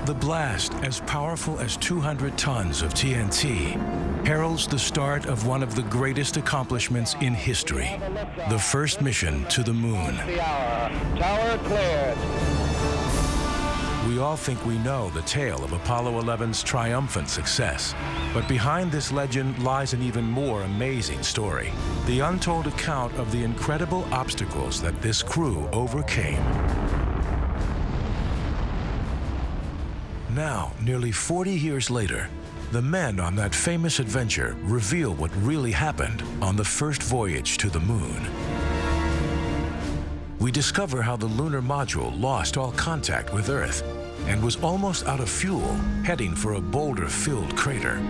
The blast, as powerful as 200 tons of TNT, heralds the start of one of the greatest accomplishments in history, the first mission to the moon. Tower cleared. We all think we know the tale of Apollo 11's triumphant success. But behind this legend lies an even more amazing story, the untold account of the incredible obstacles that this crew overcame. Now, nearly 40 years later, the men on that famous adventure reveal what really happened on the first voyage to the moon. We discover how the lunar module lost all contact with Earth and was almost out of fuel, heading for a boulder-filled crater.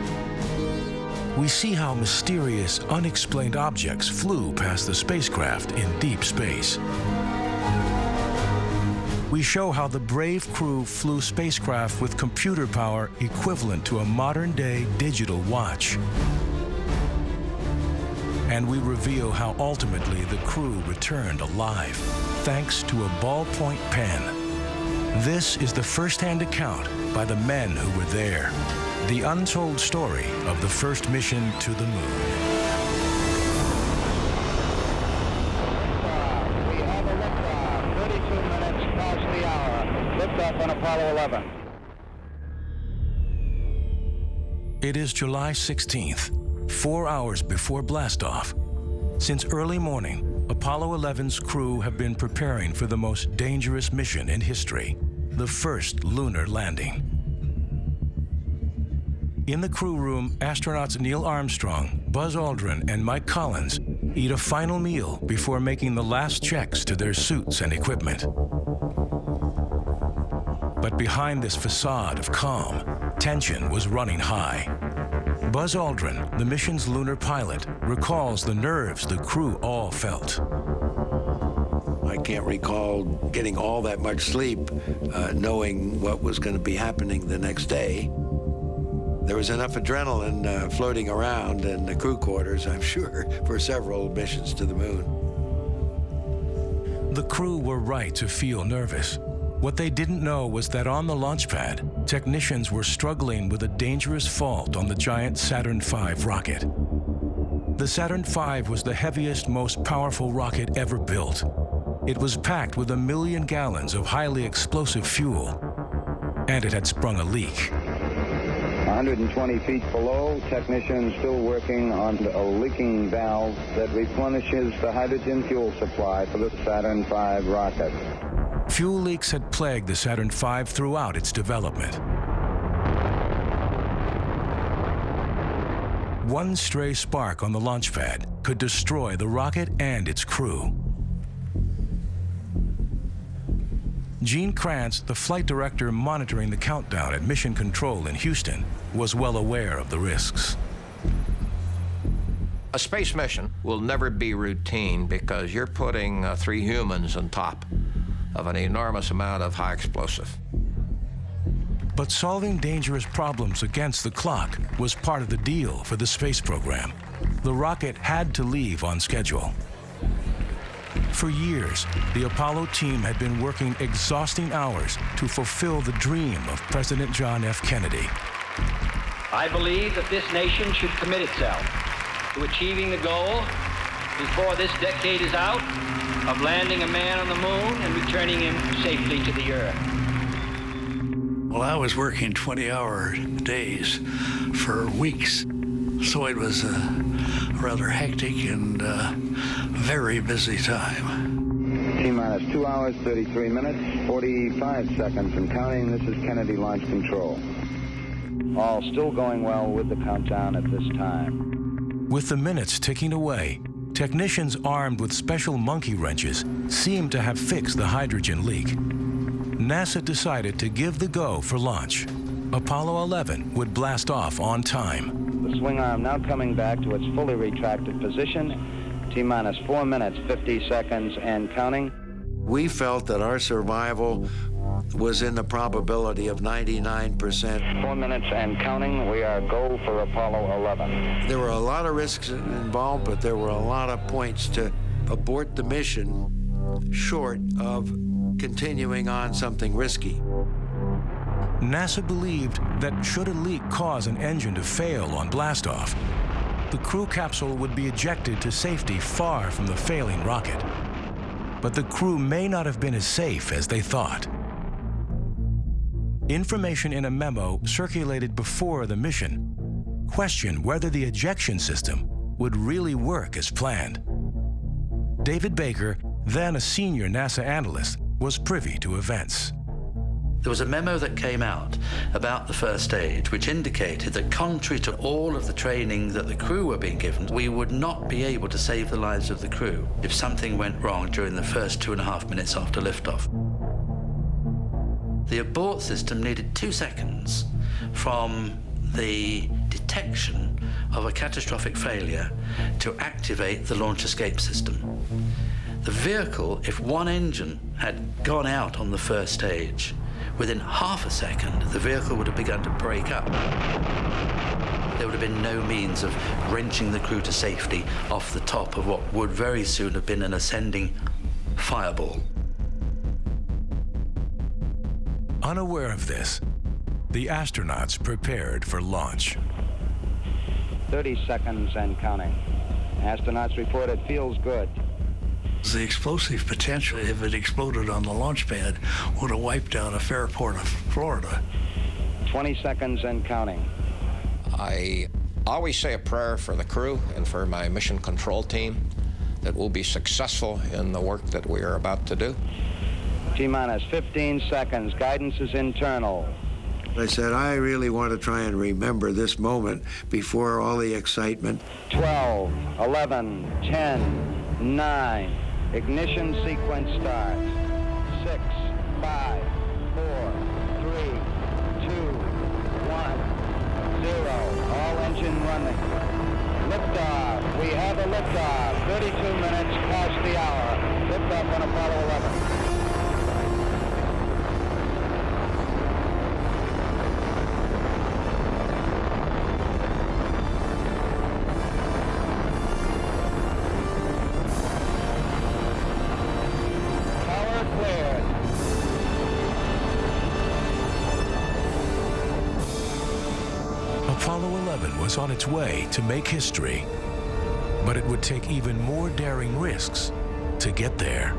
We see how mysterious, unexplained objects flew past the spacecraft in deep space. We show how the brave crew flew spacecraft with computer power equivalent to a modern-day digital watch. And we reveal how ultimately the crew returned alive, thanks to a ballpoint pen. This is the first-hand account by the men who were there, the untold story of the first mission to the moon. We have a liftoff, 32 minutes past the hour. Liftoff on Apollo 11. It is July 16th, 4 hours before blastoff. Since early morning, Apollo 11's crew have been preparing for the most dangerous mission in history, the first lunar landing. In the crew room, astronauts Neil Armstrong, Buzz Aldrin, and Mike Collins eat a final meal before making the last checks to their suits and equipment. But behind this facade of calm, tension was running high. Buzz Aldrin, the mission's lunar pilot, recalls the nerves the crew all felt. I can't recall getting all that much sleep, knowing what was going to be happening the next day. There was enough adrenaline floating around in the crew quarters, I'm sure, for several missions to the moon. The crew were right to feel nervous. What they didn't know was that on the launch pad, technicians were struggling with a dangerous fault on the giant Saturn V rocket. The Saturn V was the heaviest, most powerful rocket ever built. It was packed with 1 million gallons of highly explosive fuel, and it had sprung a leak. 120 feet below, technicians still working on a leaking valve that replenishes the hydrogen fuel supply for the Saturn V rocket. Fuel leaks had plagued the Saturn V throughout its development. One stray spark on the launch pad could destroy the rocket and its crew. Gene Kranz, the flight director monitoring the countdown at Mission Control in Houston, was well aware of the risks. A space mission will never be routine because you're putting 3 humans on top of an enormous amount of high explosive. But solving dangerous problems against the clock was part of the deal for the space program. The rocket had to leave on schedule. For years, the Apollo team had been working exhausting hours to fulfill the dream of President John F. Kennedy. I believe that this nation should commit itself to achieving the goal before this decade is out of landing a man on the moon and returning him safely to the Earth. Well, I was working 20-hour days for weeks, so it was a rather hectic and very busy time. T-minus 2 hours, 33 minutes, 45 seconds and counting. This is Kennedy Launch Control. All still going well with the countdown at this time. With the minutes ticking away, technicians armed with special monkey wrenches seemed to have fixed the hydrogen leak. NASA decided to give the go for launch. Apollo 11 would blast off on time. The swing arm now coming back to its fully retracted position. T-minus 4 minutes, 50 seconds and counting. We felt that our survival was in the probability of 99%. 4 minutes and counting. We are go for Apollo 11. There were a lot of risks involved, but there were a lot of points to abort the mission short of continuing on something risky. NASA believed that should a leak cause an engine to fail on blastoff, the crew capsule would be ejected to safety far from the failing rocket. But the crew may not have been as safe as they thought. Information in a memo circulated before the mission questioned whether the ejection system would really work as planned. David Baker, then a senior NASA analyst, was privy to events. There was a memo that came out about the first stage which indicated that contrary to all of the training that the crew were being given, we would not be able to save the lives of the crew if something went wrong during the first 2.5 minutes after liftoff. The abort system needed 2 seconds from the detection of a catastrophic failure to activate the launch escape system. The vehicle, if one engine had gone out on the first stage, within half a second, the vehicle would have begun to break up. There would have been no means of wrenching the crew to safety off the top of what would very soon have been an ascending fireball. Unaware of this, the astronauts prepared for launch. 30 seconds and counting. Astronauts report it feels good. The explosive potential, if it exploded on the launch pad, would have wiped out a Fairport of Florida. 20 seconds and counting. I always say a prayer for the crew and for my mission control team that we'll be successful in the work that we are about to do. T-minus 15 seconds. Guidance is internal. I said, I really want to try and remember this moment before all the excitement. 12, 11, 10, 9. Ignition sequence starts. 6, 5, 4, 3, 2, 1, 0. All engine running. Liftoff. We have a liftoff. 32 minutes past the hour. Liftoff on Apollo 11. Apollo 11 was on its way to make history, but it would take even more daring risks to get there.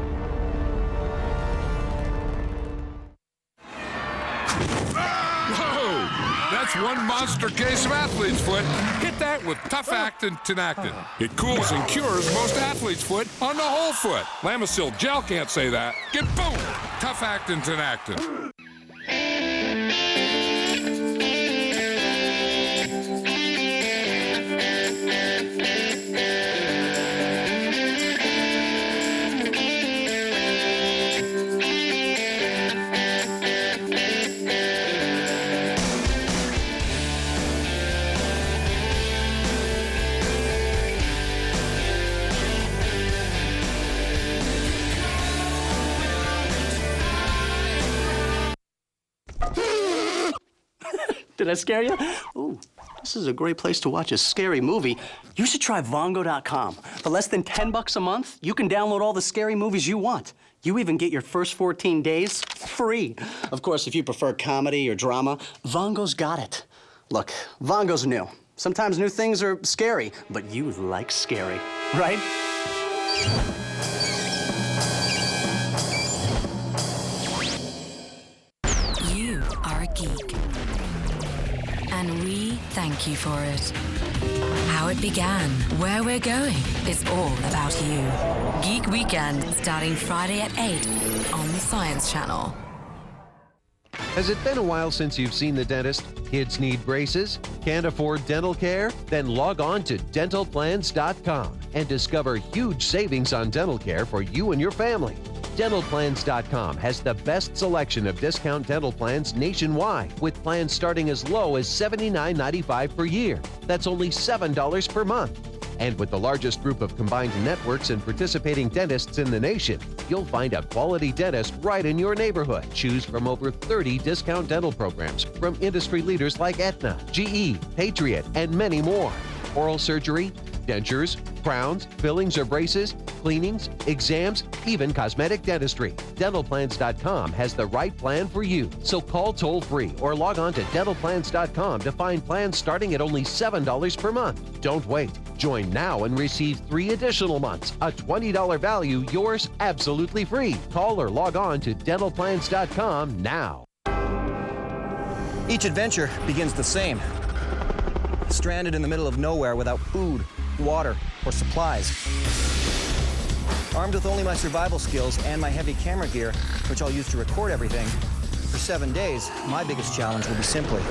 Whoa! That's one monster case of athlete's foot. Hit that with Tough Actin Tinactin. It cools and cures most athlete's foot on the whole foot. Lamisil Gel can't say that. Get boom! Tough Actin Tinactin. Did I scare you? Ooh, this is a great place to watch a scary movie. You should try Vongo.com. For less than $10 a month, you can download all the scary movies you want. You even get your first 14 days free. Of course, if you prefer comedy or drama, Vongo's got it. Look, Vongo's new. Sometimes new things are scary, but you like scary, right? You are a geek. And we thank you for it. How it began, where we're going, is all about you. Geek Weekend, starting Friday at 8 on the Science Channel. Has it been a while since you've seen the dentist? Kids need braces? Can't afford dental care? Then log on to dentalplans.com and discover huge savings on dental care for you and your family. Dentalplans.com has the best selection of discount dental plans nationwide, with plans starting as low as $79.95 per year. That's only $7 per month. And with the largest group of combined networks and participating dentists in the nation, you'll find a quality dentist right in your neighborhood. Choose from over 30 discount dental programs from industry leaders like Aetna, GE, Patriot, and many more. Oral surgery, dentures, Crowns, fillings or braces, cleanings, exams, even cosmetic dentistry. DentalPlans.com has the right plan for you. So call toll-free or log on to DentalPlans.com to find plans starting at only $7 per month. Don't wait. Join now and receive 3 additional months. A $20 value, yours absolutely free. Call or log on to DentalPlans.com now. Each adventure begins the same. Stranded in the middle of nowhere without food, water, or supplies. Armed with only my survival skills and my heavy camera gear, which I'll use to record everything, for 7 days, my biggest challenge will be simply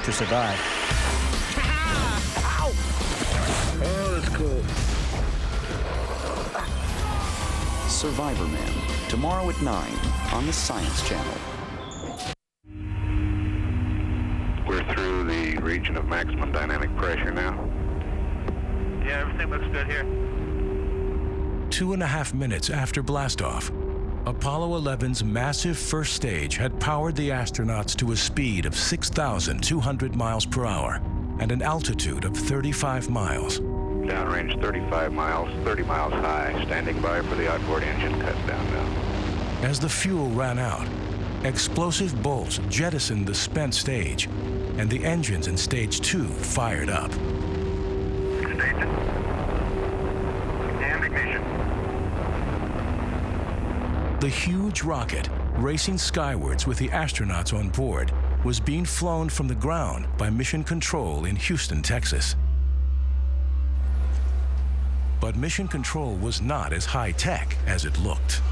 to survive. Ow! Oh, that's cool. Survivor Man, tomorrow at 9 on the Science Channel. We're through the region of maximum dynamic pressure now. Yeah, everything looks good here. 2.5 minutes after blastoff, Apollo 11's massive first stage had powered the astronauts to a speed of 6,200 miles per hour and an altitude of 35 miles. Downrange 35 miles, 30 miles high, standing by for the outboard engine cut down now. As the fuel ran out, explosive bolts jettisoned the spent stage, and the engines in Stage 2 fired up. Station. And ignition. The huge rocket, racing skywards with the astronauts on board, was being flown from the ground by Mission Control in Houston, Texas. But Mission Control was not as high-tech as it looked.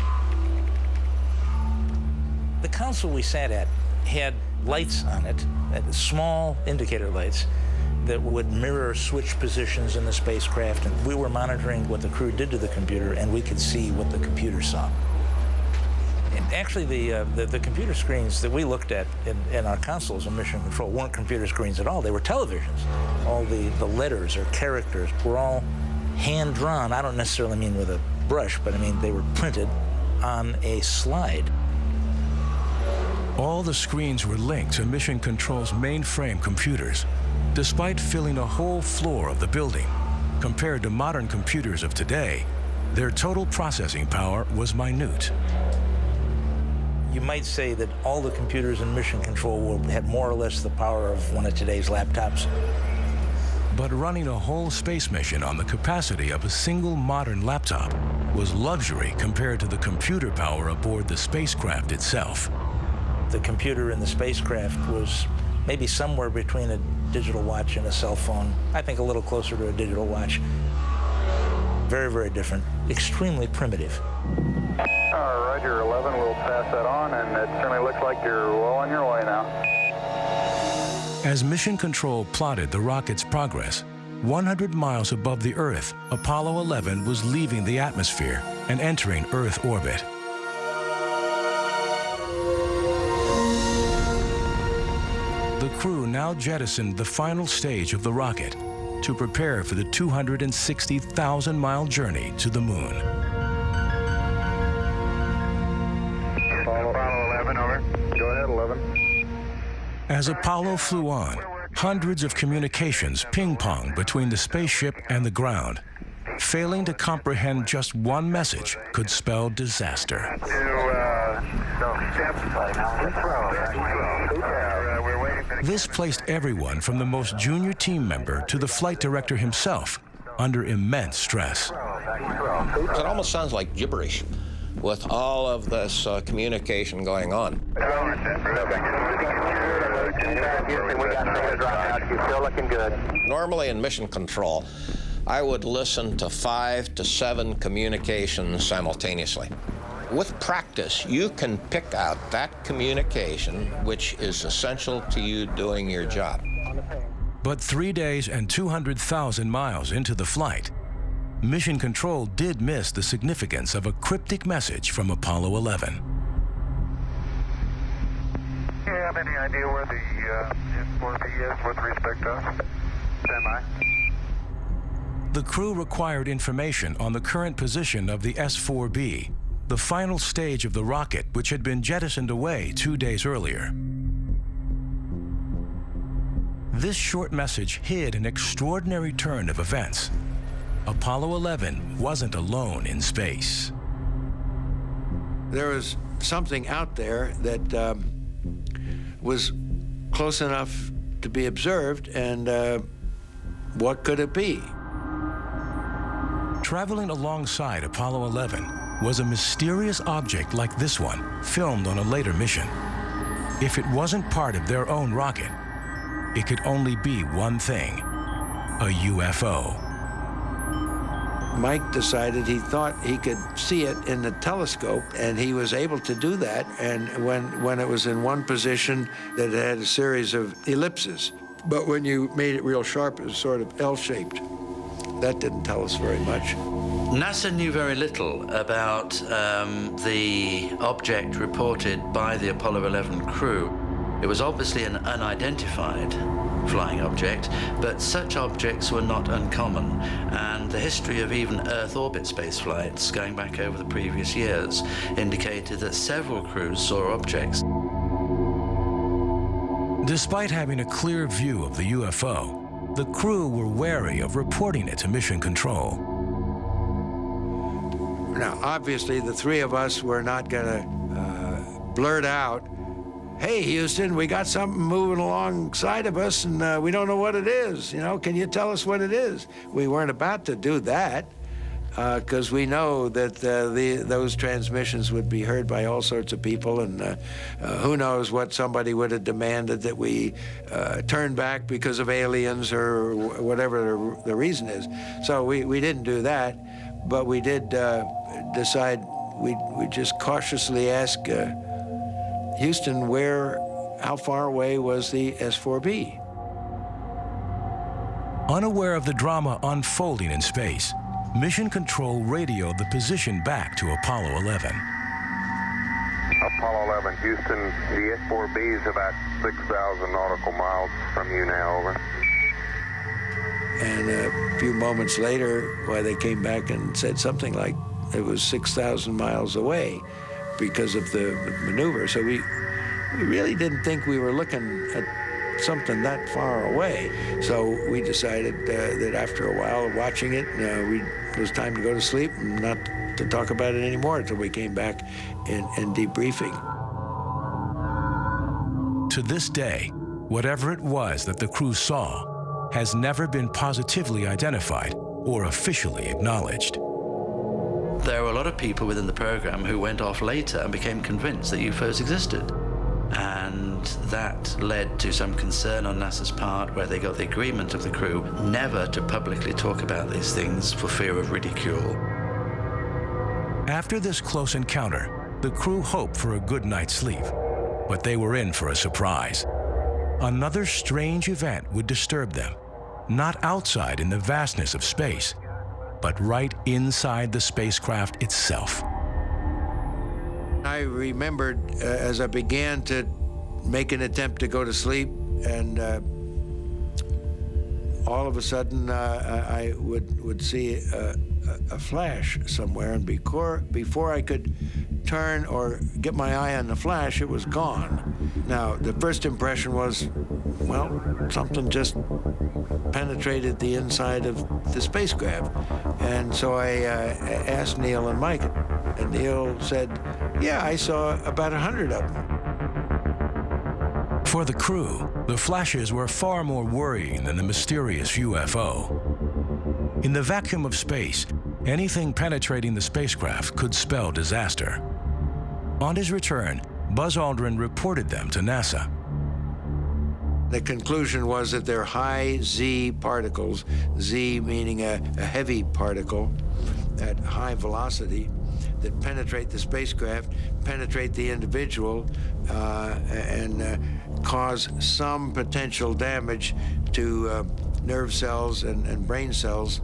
The console we sat at had lights on it, small indicator lights, that would mirror switch positions in the spacecraft, and we were monitoring what the crew did to the computer, and we could see what the computer saw. And actually, the computer screens that we looked at in our consoles in Mission Control weren't computer screens at all. They were televisions. All the letters or characters were all hand-drawn. I don't necessarily mean with a brush, but I mean they were printed on a slide. All the screens were linked to Mission Control's mainframe computers, despite filling a whole floor of the building. Compared to modern computers of today, their total processing power was minute. You might say that all the computers in Mission Control had more or less the power of one of today's laptops. But running a whole space mission on the capacity of a single modern laptop was luxury compared to the computer power aboard the spacecraft itself. The computer in the spacecraft was maybe somewhere between a digital watch and a cell phone. I think a little closer to a digital watch. Very, very different. Extremely primitive. Roger, 11, we'll pass that on, and it certainly looks like you're well on your way now. As Mission Control plotted the rocket's progress, 100 miles above the Earth, Apollo 11 was leaving the atmosphere and entering Earth orbit. The crew now jettisoned the final stage of the rocket to prepare for the 260,000-mile journey to the moon. Apollo 11, over. Go ahead, 11. As Apollo flew on, hundreds of communications ping-ponged between the spaceship and the ground. Failing to comprehend just one message could spell disaster. This placed everyone from the most junior team member to the flight director himself under immense stress. It almost sounds like gibberish with all of this communication going on. Normally in Mission Control, I would listen to 5 to 7 communications simultaneously. With practice, you can pick out that communication which is essential to you doing your job. But 3 days and 200,000 miles into the flight, Mission Control did miss the significance of a cryptic message from Apollo 11. Do you have any idea where the S4B is with respect to us? Stand by. The crew required information on the current position of the S4B, the final stage of the rocket which had been jettisoned away 2 days earlier. This short message hid an extraordinary turn of events. Apollo 11 wasn't alone in space. There was something out there that was close enough to be observed, and what could it be? Traveling alongside Apollo 11 was a mysterious object like this one, filmed on a later mission. If it wasn't part of their own rocket, it could only be one thing: a UFO. Mike decided he thought he could see it in the telescope, and he was able to do that. And when it was in one position, that it had a series of ellipses. But when you made it real sharp, it was sort of L-shaped. That didn't tell us very much. NASA knew very little about the object reported by the Apollo 11 crew. It was obviously an unidentified flying object, but such objects were not uncommon, and the history of even Earth orbit space flights going back over the previous years indicated that several crews saw objects. Despite having a clear view of the UFO, the crew were wary of reporting it to Mission Control. Now, obviously, the three of us were not going to blurt out, "Hey, Houston, we got something moving alongside of us, and we don't know what it is. You know, can you tell us what it is?" We weren't about to do that, because we know that those transmissions would be heard by all sorts of people, and who knows what somebody would have demanded that we turn back because of aliens or whatever the reason is. So we didn't do that, but we did decide we'd just cautiously ask Houston, how far away was the S-4B? Unaware of the drama unfolding in space, Mission Control radioed the position back to Apollo 11. Apollo 11, Houston, the S-4B is about 6,000 nautical miles from you now, over. And a few moments later, they came back and said something like it was 6,000 miles away because of the maneuver. So we really didn't think we were looking at something that far away. So we decided that after a while of watching it, it was time to go to sleep and not to talk about it anymore until we came back in debriefing. To this day, whatever it was that the crew saw has never been positively identified or officially acknowledged. There were a lot of people within the program who went off later and became convinced that UFOs existed. And that led to some concern on NASA's part, where they got the agreement of the crew never to publicly talk about these things for fear of ridicule. After this close encounter, the crew hoped for a good night's sleep, but they were in for a surprise. Another strange event would disturb them, not outside in the vastness of space, but right inside the spacecraft itself. I remembered as I began to make an attempt to go to sleep, and all of a sudden I would see a flash somewhere, and before I could turn or get my eye on the flash, it was gone. Now, the first impression was, well, something just penetrated the inside of the spacecraft. And so I asked Neil and Mike, and Neil said, "Yeah, I saw about 100 of them." For the crew, the flashes were far more worrying than the mysterious UFO. In the vacuum of space, anything penetrating the spacecraft could spell disaster. On his return, Buzz Aldrin reported them to NASA. The conclusion was that they're high Z particles, Z meaning a heavy particle at high velocity, that penetrate the spacecraft, penetrate the individual, and cause some potential damage to nerve cells and brain cells,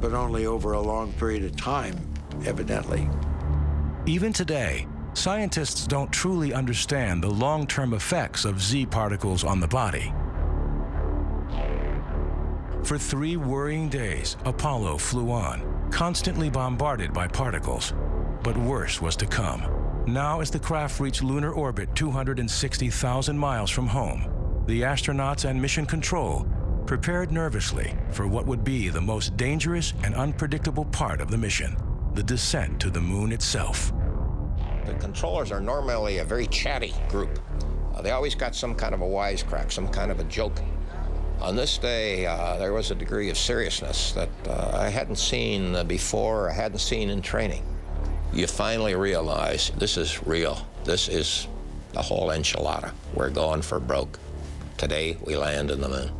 but only over a long period of time, evidently. Even today, scientists don't truly understand the long-term effects of Z particles on the body. For 3 worrying days, Apollo flew on, constantly bombarded by particles. But worse was to come. Now, as the craft reached lunar orbit 260,000 miles from home, the astronauts and Mission Control prepared nervously for what would be the most dangerous and unpredictable part of the mission, the descent to the moon itself. The controllers are normally a very chatty group. They always got some kind of a wisecrack, some kind of a joke. On this day, there was a degree of seriousness that I hadn't seen before, I hadn't seen in training. You finally realize this is real. This is the whole enchilada. We're going for broke. Today, we land in the moon.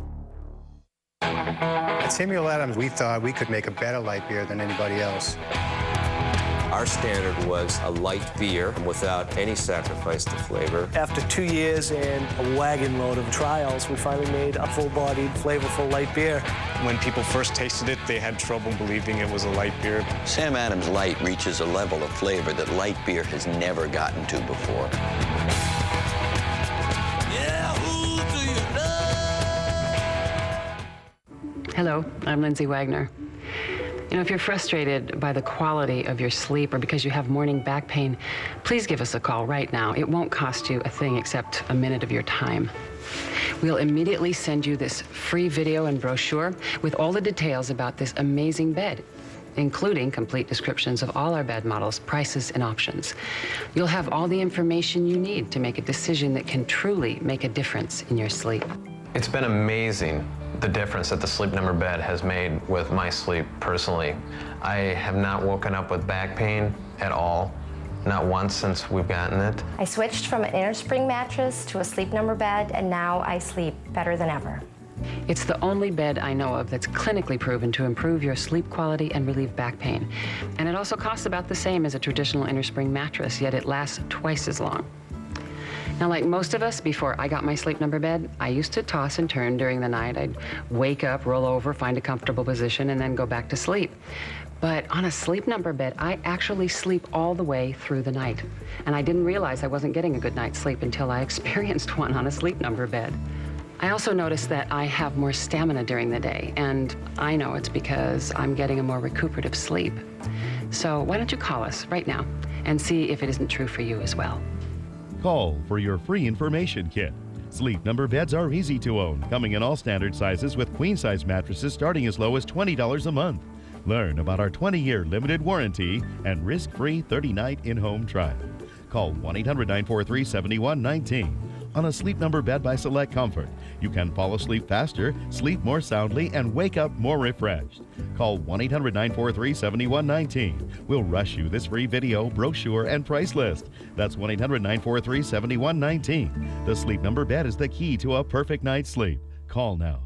At Samuel Adams, we thought we could make a better light beer than anybody else. Our standard was a light beer without any sacrifice to flavor. After 2 years and a wagon load of trials, we finally made a full-bodied, flavorful light beer. When people first tasted it, they had trouble believing it was a light beer. Sam Adams Light reaches a level of flavor that light beer has never gotten to before. Hello, I'm Lindsay Wagner. You know, if you're frustrated by the quality of your sleep or because you have morning back pain, please give us a call right now. It won't cost you a thing except a minute of your time. We'll immediately send you this free video and brochure with all the details about this amazing bed, including complete descriptions of all our bed models, prices, and options. You'll have all the information you need to make a decision that can truly make a difference in your sleep. It's been amazing, the difference that the Sleep Number bed has made with my sleep personally. I have not woken up with back pain at all, not once since we've gotten it. I switched from an innerspring mattress to a Sleep Number bed, and now I sleep better than ever. It's the only bed I know of that's clinically proven to improve your sleep quality and relieve back pain. And it also costs about the same as a traditional innerspring mattress, yet it lasts twice as long. Now, like most of us, before I got my Sleep Number bed, I used to toss and turn during the night. I'd wake up, roll over, find a comfortable position, and then go back to sleep. But on a Sleep Number bed, I actually sleep all the way through the night. And I didn't realize I wasn't getting a good night's sleep until I experienced one on a Sleep Number bed. I also noticed that I have more stamina during the day, and I know it's because I'm getting a more recuperative sleep. So why don't you call us right now and see if it isn't true for you as well. Call for your free information kit. Sleep Number beds are easy to own, coming in all standard sizes with queen-size mattresses starting as low as $20 a month. Learn about our 20-year limited warranty and risk-free 30-night in-home trial. Call 1-800-943-7119. On a Sleep Number bed by Select Comfort, you can fall asleep faster, sleep more soundly, and wake up more refreshed. Call 1-800-943-7119. We'll rush you this free video, brochure, and price list. That's 1-800-943-7119. The Sleep Number bed is the key to a perfect night's sleep. Call now.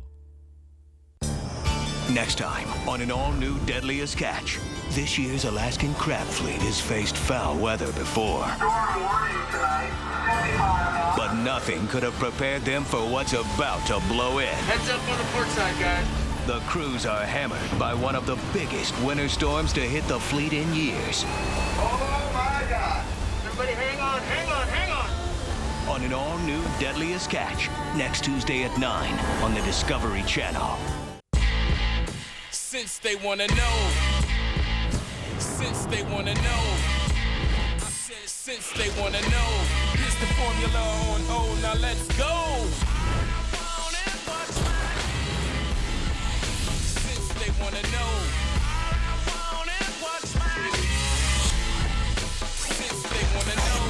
Next time on an all-new Deadliest Catch, this year's Alaskan crab fleet has faced foul weather before. But nothing could have prepared them for what's about to blow in. Heads up on the port side, guys. The crews are hammered by one of the biggest winter storms to hit the fleet in years. Oh, my God. Everybody hang on, hang on, hang on. On an all-new Deadliest Catch, next Tuesday at 9 on the Discovery Channel. Since they wanna know. Since they wanna know. I said since they wanna know. Here's the formula on O, now let's go. Since they wanna know. Since they wanna know.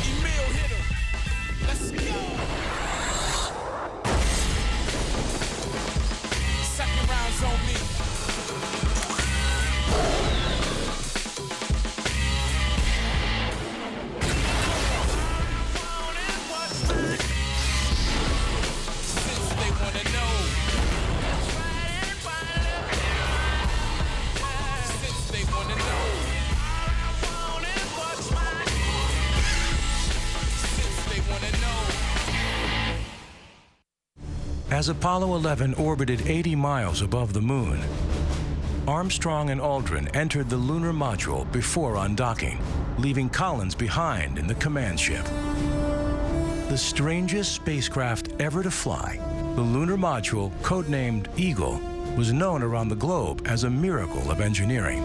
Emil, hit him. Let's go. Second round's on me. Since they wanna know. Since they wanna know. Since they wanna know. As Apollo 11 orbited 80 miles above the moon, Armstrong and Aldrin entered the lunar module before undocking, leaving Collins behind in the command ship. The strangest spacecraft ever to fly, the lunar module, codenamed Eagle, was known around the globe as a miracle of engineering.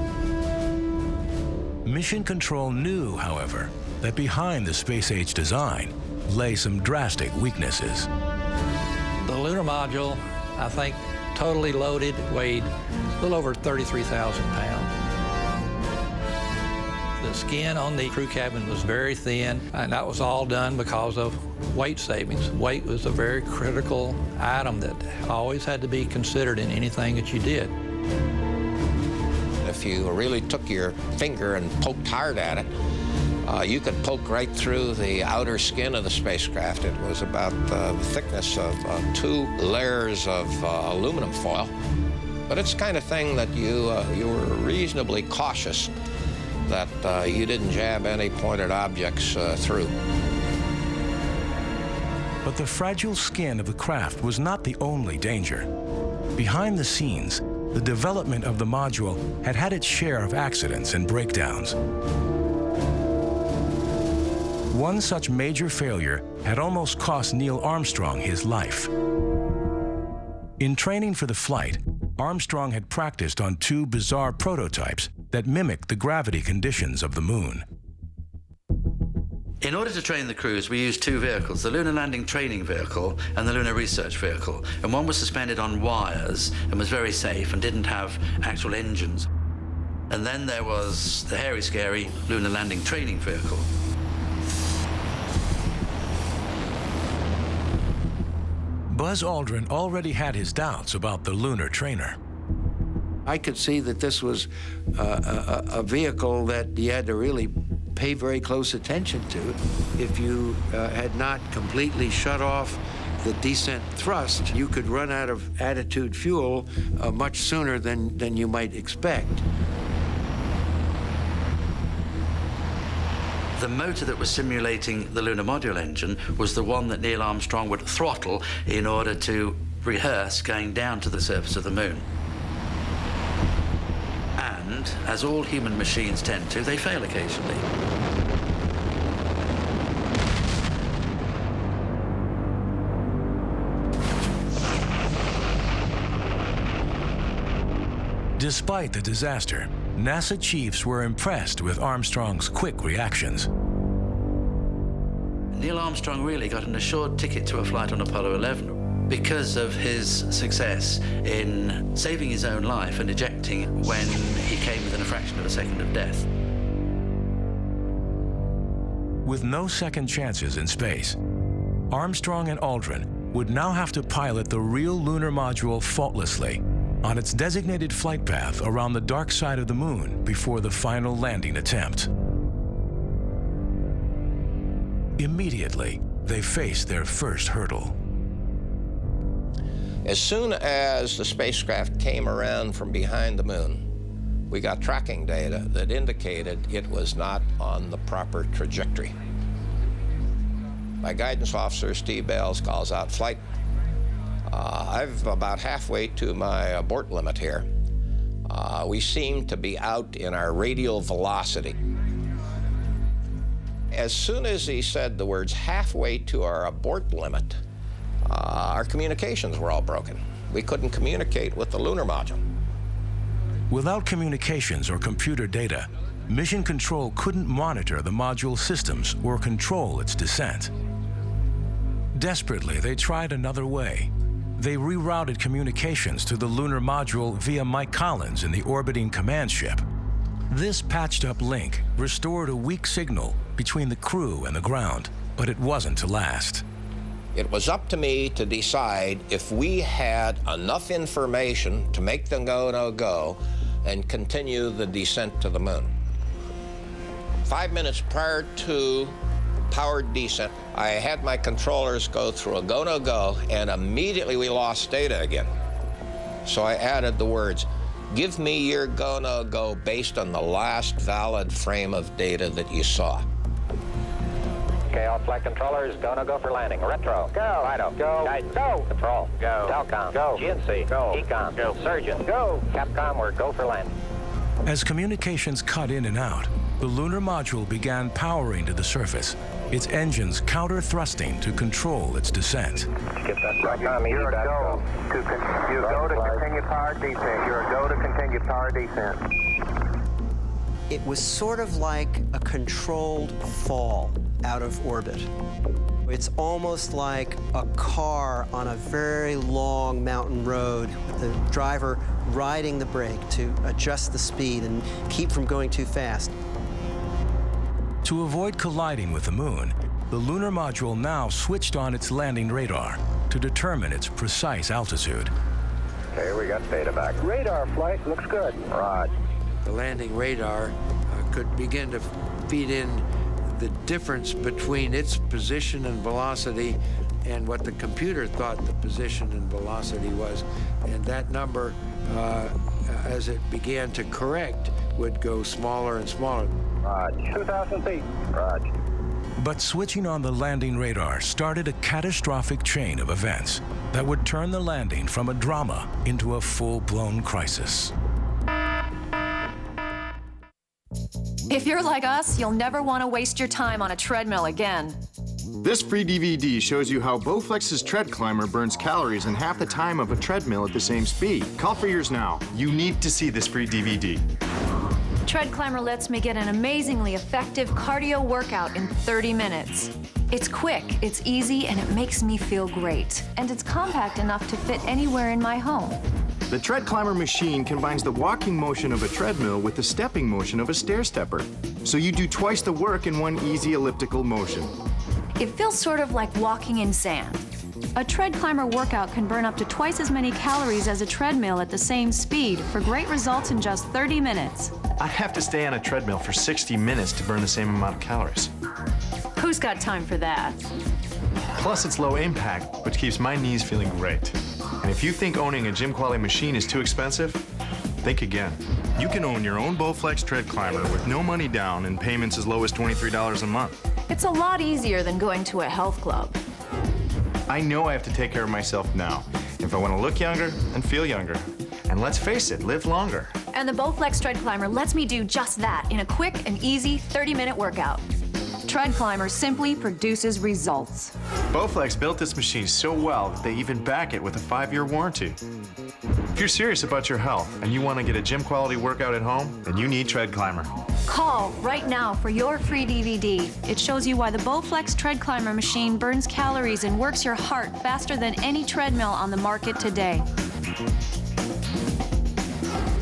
Mission Control knew, however, that behind the space-age design lay some drastic weaknesses. The lunar module, I think, totally loaded, weighed a little over 33,000 pounds. The skin on the crew cabin was very thin, and that was all done because of weight savings. Weight was a very critical item that always had to be considered in anything that you did. If you really took your finger and poked hard at it, you could poke right through the outer skin of the spacecraft. It was about the thickness of 2 layers of aluminum foil. But it's the kind of thing that you were reasonably cautious that you didn't jab any pointed objects through. But the fragile skin of the craft was not the only danger. Behind the scenes, the development of the module had had its share of accidents and breakdowns. One such major failure had almost cost Neil Armstrong his life. In training for the flight, Armstrong had practiced on 2 bizarre prototypes that mimicked the gravity conditions of the moon. In order to train the crews, we used 2 vehicles, the Lunar Landing Training Vehicle and the Lunar Research Vehicle. And one was suspended on wires and was very safe and didn't have actual engines. And then there was the hairy, scary Lunar Landing Training Vehicle. Buzz Aldrin already had his doubts about the lunar trainer. I could see that this was a vehicle that you had to really pay very close attention to. If you had not completely shut off the descent thrust, you could run out of attitude fuel much sooner than you might expect. The motor that was simulating the lunar module engine was the one that Neil Armstrong would throttle in order to rehearse going down to the surface of the moon. And, as all human machines tend to, they fail occasionally. Despite the disaster, NASA chiefs were impressed with Armstrong's quick reactions. Neil Armstrong really got an assured ticket to a flight on Apollo 11 because of his success in saving his own life and ejecting when he came within a fraction of a second of death. With no second chances in space, Armstrong and Aldrin would now have to pilot the real lunar module faultlessly on its designated flight path around the dark side of the moon before the final landing attempt. Immediately, they faced their first hurdle. As soon as the spacecraft came around from behind the moon, we got tracking data that indicated it was not on the proper trajectory. My guidance officer, Steve Bales, calls out flight. I've about halfway to my abort limit here. We seem to be out in our radial velocity. As soon as he said the words halfway to our abort limit, our communications were all broken. We couldn't communicate with the lunar module. Without communications or computer data, Mission Control couldn't monitor the module systems or control its descent. Desperately, they tried another way. They rerouted communications to the lunar module via Mike Collins in the orbiting command ship. This patched-up link restored a weak signal between the crew and the ground, but it wasn't to last. It was up to me to decide if we had enough information to make the go-no-go and continue the descent to the moon. 5 minutes prior to powered descent, I had my controllers go through a go-no-go, and immediately we lost data again. So I added the words, "Give me your go-no-go based on the last valid frame of data that you saw." Okay, all flight controllers, go-no-go for landing. Retro, go. Fido, go. Guidance, go. Control, go. Telcom, go. GNC, go. Econ, go. Surgeon, go. Capcom, we're go for landing. As communications cut in and out, the lunar module began powering to the surface, its engines counter-thrusting to control its descent. Get that right on me. You're a go. You go to continue power descent. You're a go to continue power descent. It was sort of like a controlled fall out of orbit. It's almost like a car on a very long mountain road with the driver riding the brake to adjust the speed and keep from going too fast. To avoid colliding with the moon, the lunar module now switched on its landing radar to determine its precise altitude. Okay, we got data back. Radar flight looks good. Rod. The landing radar could begin to feed in the difference between its position and velocity and what the computer thought the position and velocity was. And that number, as it began to correct, would go smaller and smaller. Rod, 2,000 feet. Rod. But switching on the landing radar started a catastrophic chain of events that would turn the landing from a drama into a full-blown crisis. If you're like us, you'll never want to waste your time on a treadmill again. This free DVD shows you how Bowflex's Tread Climber burns calories in half the time of a treadmill at the same speed. Call for yours now. You need to see this free DVD. Tread Climber lets me get an amazingly effective cardio workout in 30 minutes. It's quick, it's easy, and it makes me feel great. And it's compact enough to fit anywhere in my home. The Tread Climber machine combines the walking motion of a treadmill with the stepping motion of a stair stepper. So you do twice the work in one easy elliptical motion. It feels sort of like walking in sand. A Tread Climber workout can burn up to twice as many calories as a treadmill at the same speed for great results in just 30 minutes. I'd have to stay on a treadmill for 60 minutes to burn the same amount of calories. Who's got time for that? Plus, it's low impact, which keeps my knees feeling great. And if you think owning a gym quality machine is too expensive, think again. You can own your own Bowflex Tread Climber with no money down and payments as low as $23 a month. It's a lot easier than going to a health club. I know I have to take care of myself now if I want to look younger and feel younger. And let's face it, live longer. And the Bowflex Tread Climber lets me do just that in a quick and easy 30-minute workout. Tread Climber simply produces results. Bowflex built this machine so well that they even back it with a 5-year warranty. If you're serious about your health and you want to get a gym quality workout at home, then you need Tread Climber. Call right now for your free DVD. It shows you why the Bowflex Tread Climber machine burns calories and works your heart faster than any treadmill on the market today.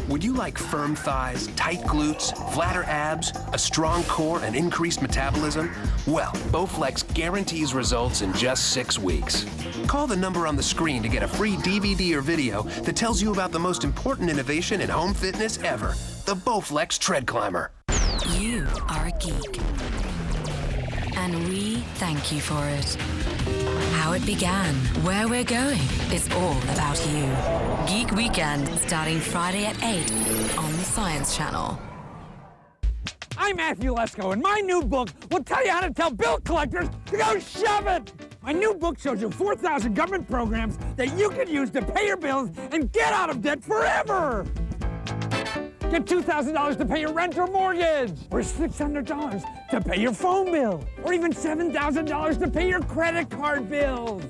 Would you like firm thighs, tight glutes, flatter abs, a strong core, and increased metabolism? Well, Bowflex guarantees results in just 6 weeks. Call the number on the screen to get a free DVD or video that tells you about the most important innovation in home fitness ever, the Bowflex Tread Climber. You are a geek, and we thank you for it. How it began, where we're going, it's all about you. Geek Weekend, starting Friday at 8 on the Science Channel. I'm Matthew Lesko, and my new book will tell you how to tell bill collectors to go shove it. My new book shows you 4,000 government programs that you can use to pay your bills and get out of debt forever. Get $2,000 to pay your rent or mortgage, or $600 to pay your phone bill, or even $7,000 to pay your credit card bills.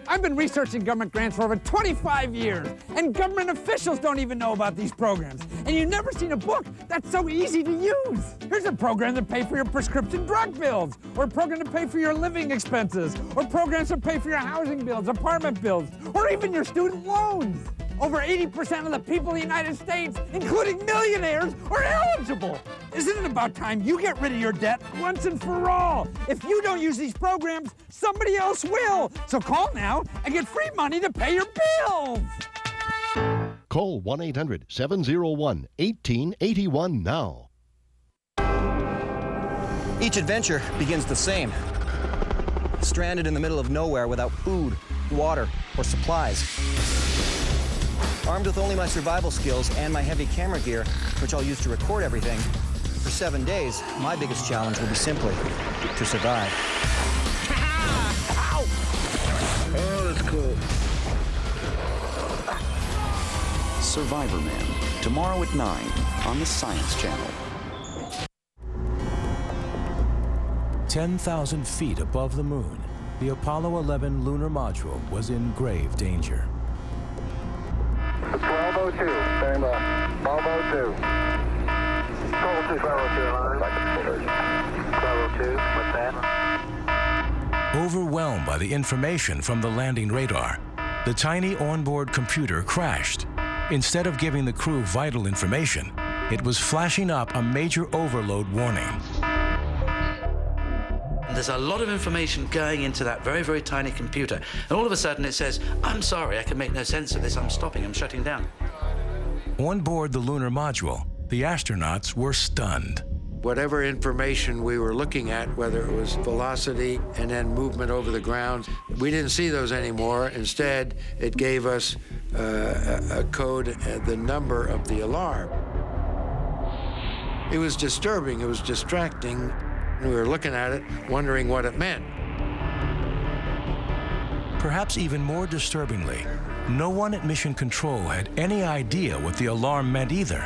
I've been researching government grants for over 25 years, and government officials don't even know about these programs. And you've never seen a book that's so easy to use. Here's a program to pay for your prescription drug bills, or a program to pay for your living expenses, or programs to pay for your housing bills, apartment bills, or even your student loans. Over 80% of the people in the United States, including millionaires, are eligible. Isn't it about time you get rid of your debt once and for all? If you don't use these programs, somebody else will. So call now and get free money to pay your bills. Call 1-800-701-1881 now. Each adventure begins the same. Stranded in the middle of nowhere without food, water, or supplies. Armed with only my survival skills and my heavy camera gear, which I'll use to record everything, for 7 days, my biggest challenge will be simply to survive. Ow! Oh, that's cool. Survivor Man, tomorrow at 9 on the Science Channel. 10,000 feet above the moon, the Apollo 11 lunar module was in grave danger. 1202, stand by. 1202. Total This is Bravo 2 alarm. Bravo 2, what's that? Overwhelmed by the information from the landing radar, the tiny onboard computer crashed. Instead of giving the crew vital information, it was flashing up a major overload warning. There's a lot of information going into that very, very tiny computer. And all of a sudden it says, I'm sorry, I can make no sense of this. I'm stopping, I'm shutting down. On board the lunar module, the astronauts were stunned. Whatever information we were looking at, whether it was velocity and then movement over the ground, we didn't see those anymore. Instead, it gave us a code, the number of the alarm. It was disturbing, it was distracting. We were looking at it, wondering what it meant. Perhaps even more disturbingly, no one at Mission Control had any idea what the alarm meant either.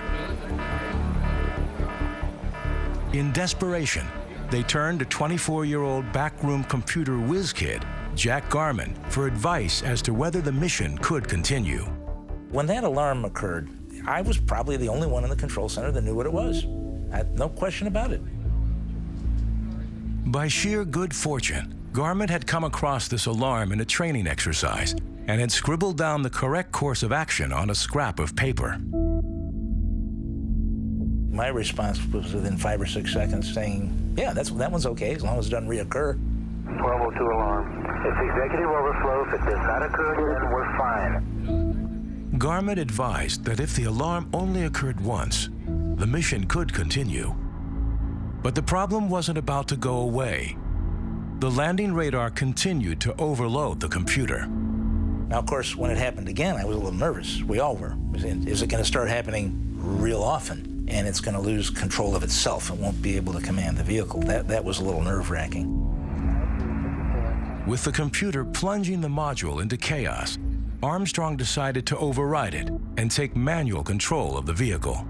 In desperation, they turned to 24-year-old backroom computer whiz kid, Jack Garman, for advice as to whether the mission could continue. When that alarm occurred, I was probably the only one in the control center that knew what it was. I had no question about it. By sheer good fortune, Garman had come across this alarm in a training exercise and had scribbled down the correct course of action on a scrap of paper. My response was within 5 or 6 seconds saying, yeah, that one's okay, as long as it doesn't reoccur. 1202 alarm. It's executive overflow. If it does not occur, then we're fine. Garman advised that if the alarm only occurred once, the mission could continue. But the problem wasn't about to go away. The landing radar continued to overload the computer. Now, of course, when it happened again, I was a little nervous. We all were. Is it going to start happening real often? And it's going to lose control of itself. It won't be able to command the vehicle. That was a little nerve-wracking. With the computer plunging the module into chaos, Armstrong decided to override it and take manual control of the vehicle.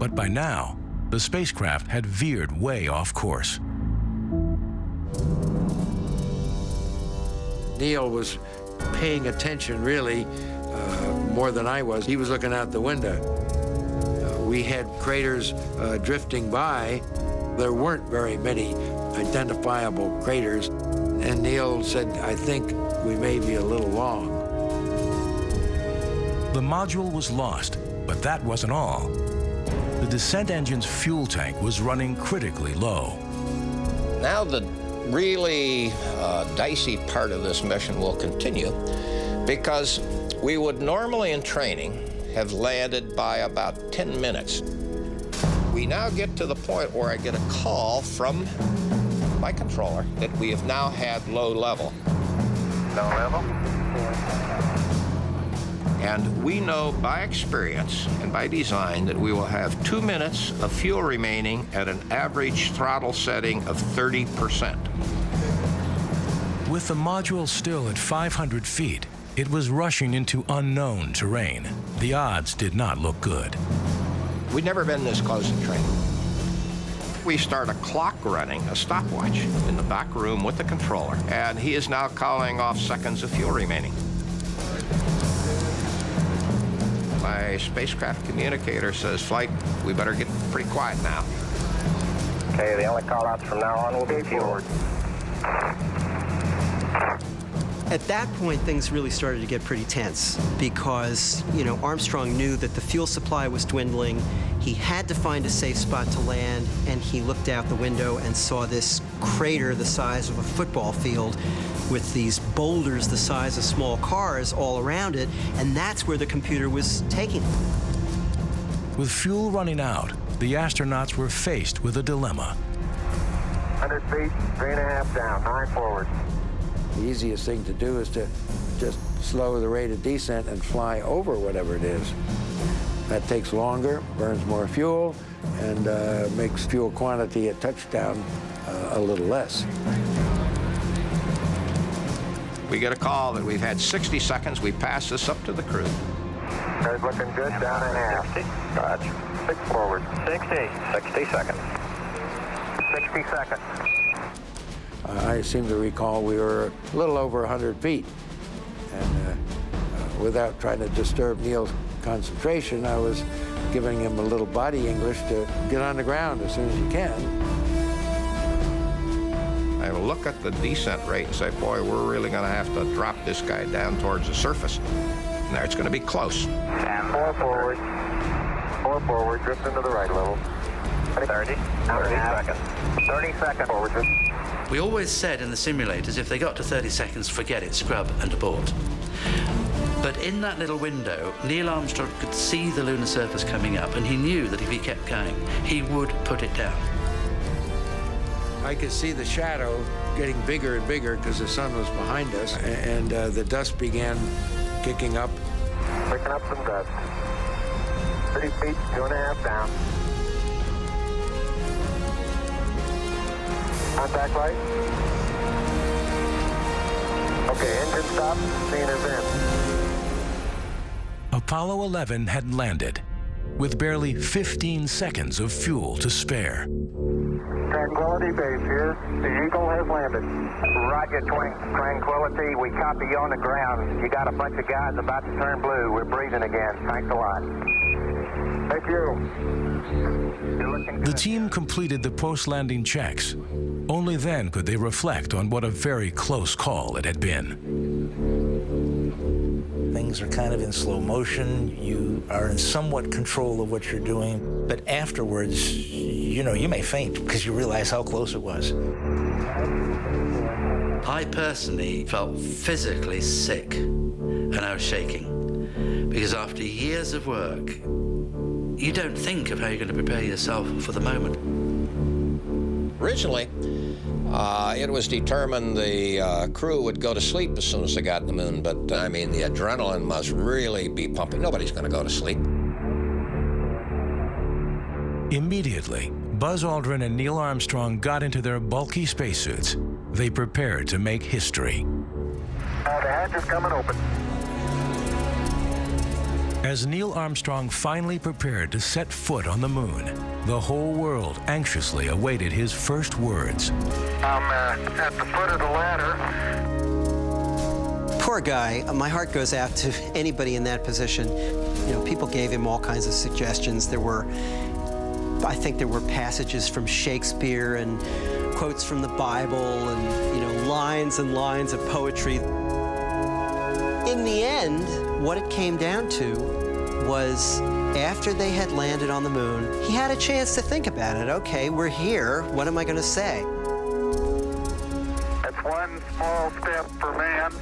But by now, the spacecraft had veered way off course. Neil was paying attention, really, more than I was. He was looking out the window. We had craters drifting by. There weren't very many identifiable craters. And Neil said, I think we may be a little long. The module was lost, but that wasn't all. The descent engine's fuel tank was running critically low. Now the really dicey part of this mission will continue, because we would normally in training have landed by about 10 minutes. We now get to the point where I get a call from my controller that we have now had low level. Low level? And we know by experience and by design that we will have 2 minutes of fuel remaining at an average throttle setting of 30%. With the module still at 500 feet, it was rushing into unknown terrain. The odds did not look good. We'd never been this close in training. We start a clock running, a stopwatch, in the back room with the controller, and he is now calling off seconds of fuel remaining. My spacecraft communicator says, "Flight, we better get pretty quiet now." Okay, the only call-outs from now on will be fuel. At that point, things really started to get pretty tense because, Armstrong knew that the fuel supply was dwindling. He had to find a safe spot to land, and he looked out the window and saw this crater the size of a football field with these boulders the size of small cars all around it, and that's where the computer was taking him. With fuel running out, the astronauts were faced with a dilemma. 100 feet, 3.5 down, 9 forward. The easiest thing to do is to just slow the rate of descent and fly over whatever it is. That takes longer, burns more fuel, and makes fuel quantity at touchdown a little less. We get a call that we've had 60 seconds. We pass this up to the crew. Guys looking good, down and half. 60. Roger. 6 forward. 60. 60 seconds. 60 seconds. I seem to recall we were a little over 100 feet. And without trying to disturb Neil's concentration, I was giving him a little body English to get on the ground as soon as you can. I look at the descent rate and say, boy, we're really going to have to drop this guy down towards the surface. And there, it's going to be close. And 4 forward. 4 forward, drift into the right level. 30 seconds. 30 seconds forward drift. We always said in the simulators, if they got to 30 seconds, forget it, scrub and abort. But in that little window, Neil Armstrong could see the lunar surface coming up, and he knew that if he kept going, he would put it down. I could see the shadow getting bigger and bigger because the sun was behind us, and the dust began kicking up. Picking up some dust. 30 feet, 2.5 down. Contact light. Okay, engine stop. Scene is in. Apollo 11 had landed with barely 15 seconds of fuel to spare. Tranquility Base here. The Eagle has landed. Roger, Tranquility. We copy you on the ground. You got a bunch of guys about to turn blue. We're breathing again. Thanks a lot. Thank you. The team completed the post-landing checks. Only then could they reflect on what a very close call it had been. Things are kind of in slow motion. You are in somewhat control of what you're doing. But afterwards, you know, you may faint because you realize how close it was. I personally felt physically sick, and I was shaking. Because after years of work, you don't think of how you're going to prepare yourself for the moment. Originally, it was determined the crew would go to sleep as soon as they got to the moon, but I mean, the adrenaline must really be pumping. Nobody's going to go to sleep. Immediately, Buzz Aldrin and Neil Armstrong got into their bulky spacesuits. They prepared to make history. The hatch is coming open. As Neil Armstrong finally prepared to set foot on the moon, the whole world anxiously awaited his first words. I'm at the foot of the ladder. Poor guy. My heart goes out to anybody in that position. You know, people gave him all kinds of suggestions. I think there were passages from Shakespeare and quotes from the Bible and, you know, lines and lines of poetry. In the end, what it came down to was after they had landed on the moon, he had a chance to think about it. Okay, we're here. What am I going to say? That's one small step for man,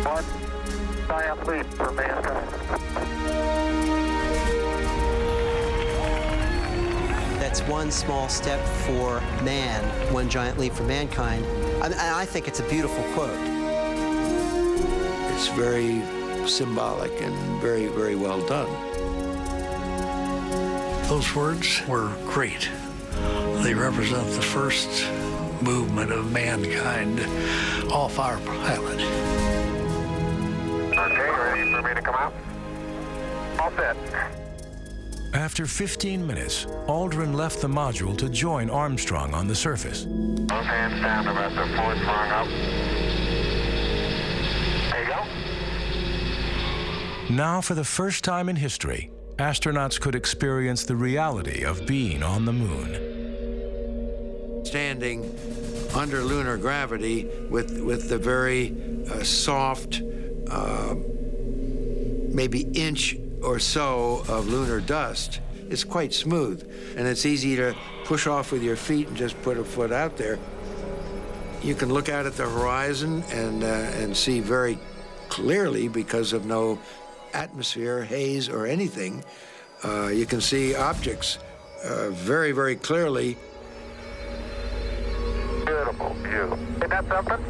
one giant leap for mankind. That's one small step for man, one giant leap for mankind. I think it's a beautiful quote. It's very symbolic and very, very well done. Those words were great. They represent the first movement of mankind off our planet. Okay, ready for me to come out? All set. After 15 minutes, Aldrin left the module to join Armstrong on the surface. Both hands down about the fourth rung up. There you go. Now, for the first time in history, astronauts could experience the reality of being on the moon. Standing under lunar gravity with the very soft, maybe inch or so of lunar dust, it's quite smooth. And it's easy to push off with your feet and just put a foot out there. You can look out at the horizon and see very clearly because of no atmosphere, haze, or anything. You can see objects very, very clearly. Beautiful view. Isn't that something?